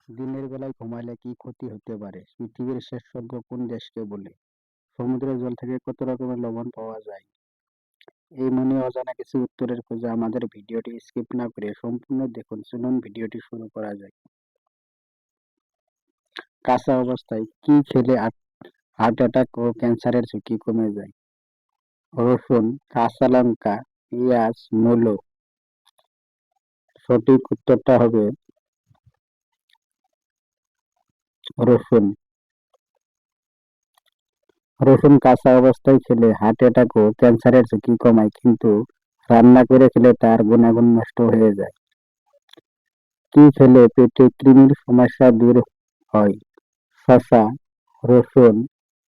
দিনের বেলায় ঘুমালে কি ক্ষতি হতে পারে? পৃথিবীর শেষ স্বর্গ কোন দেশকে বলে? সমুদ্রের জল থেকে কত রকমের লবণ পাওয়া যায়? এই মনে অজানা কিছু উত্তরের খোঁজে আমাদের ভিডিওটি স্কিপ না করে সম্পূর্ণ দেখুন। চলুন ভিডিওটি শুরু করা যাক। কাঁচা অবস্থায় কি খেলে হার্ট অ্যাটাক ও ক্যান্সারের ঝুঁকি কমে যায়? রসুন, কাঁচা লঙ্কা, পেঁয়াজ, মূলো। সঠিক উত্তরটা হবে রসুন। রসুন কাঁচা অবস্থায় খেলে হার্ট অ্যাটাক ও ক্যান্সারের ঝুঁকি কমায়, কিন্তু রান্না করে খেলে তার গুণাগুণ নষ্ট হয়ে যায়। কি খেলে পেটে কৃমির সমস্যা দূর হয়? শসা, রসুন,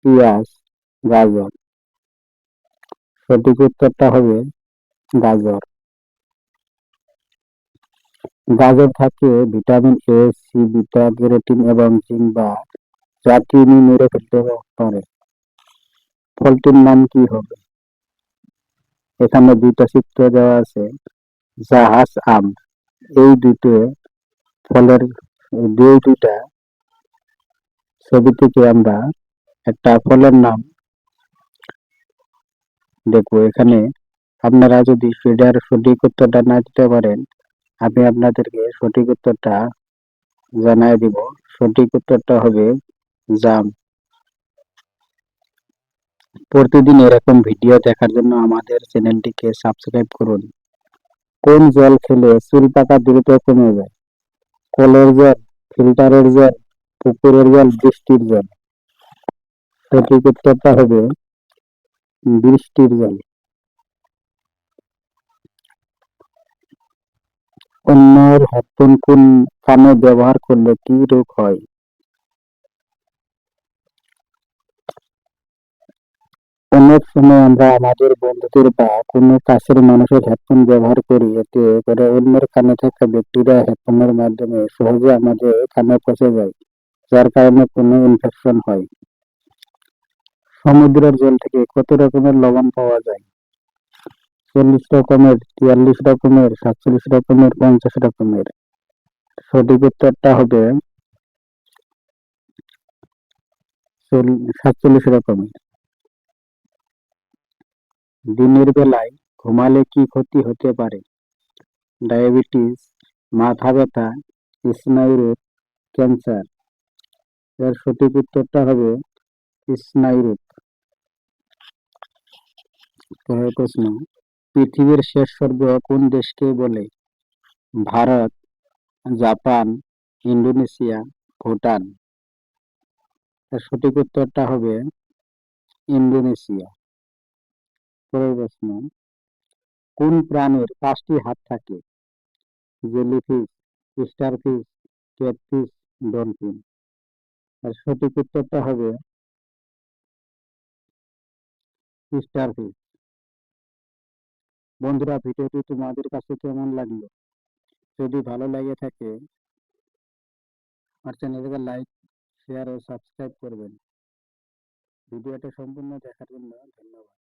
পেঁয়াজ, গাজর। সঠিক উত্তরটা হবে গাজর। গাজর থাকে vitamin A, C, beta carotene এবং জিঙ্ক, যা কৃমি মেরে ফেলতে পারে। ফলটির নাম কি হবে? এখানে দুইটা চিত্র দেওয়া আছে। জাহাজ আম। এই দুটো ফলের দুইটা ছবি থেকে আমরা একটা ফলের নাম দেখবো। এখানে আপনারা যদি সেটার সঠিক উত্তরটা না দিতে পারেন, আমি আপনাদেরকে সঠিক উত্তরটা জানাই দিব। সঠিক উত্তরটা হবে জাম। প্রতিদিন এরকম ভিডিও দেখার জন্য আমাদের চ্যানেলটিকে সাবস্ক্রাইব করুন। কোন জল খেলে চুল পাকা দ্রুত কমে যায়? কলের জল, ফিল্টারের জল, পুকুরের জল, বৃষ্টির জল। সঠিক উত্তরটা হবে বৃষ্টির জল। অন্যের হেডফোন কোন কানে ব্যবহার করলে কি রোগ হয়? অনেক সময় আমরা আমাদের বন্ধুদের বা কোনো কাছের মানুষের হেডফোন ব্যবহার করি, এতে করে অন্যের কানে থাকা ব্যাকটেরিয়া হেডফোনের মাধ্যমে সহজে আমাদের কানে পৌঁছে যায়, যার কারণে কোনো ইনফেকশন হয়। সমুদ্রের জল থেকে কত রকমের লবণ পাওয়া যায়? 40 রকমের, 43 রকমের, 47 রকমের, 50 রকমের। সঠিক উত্তরটা হবে 47 রকমের। দিনের বেলায় ঘুমালে কি ক্ষতি হতে পারে? ডায়াবেটিস, মাথা ব্যথা, স্নায়ুরোগ, ক্যান্সার। এর সঠিক উত্তরটা হবে স্নায়ুরোগ। পরের প্রশ্ন, পৃথিবীর শেষ স্বর্গ কোন দেশকে বলে? Bharat, Japan, Indonesia, Bhutan. এর সঠিক উত্তরটা হবে ইন্দোনেশিয়া। পরের প্রশ্ন, কোন প্রাণীর 5টি হাত থাকে? Jellyfish, starfish, catfish, dolphin. এর সঠিক উত্তরটা হবে স্টারফিশ। বন্ধুরা, ভিডিওটি তোমাদের কাছে কেমন লাগলো? যদি ভালো লাগে থাকে আমার চ্যানেলকে লাইক, শেয়ার ও সাবস্ক্রাইব করবেন। ভিডিওটা সম্পূর্ণ দেখার জন্য ধন্যবাদ।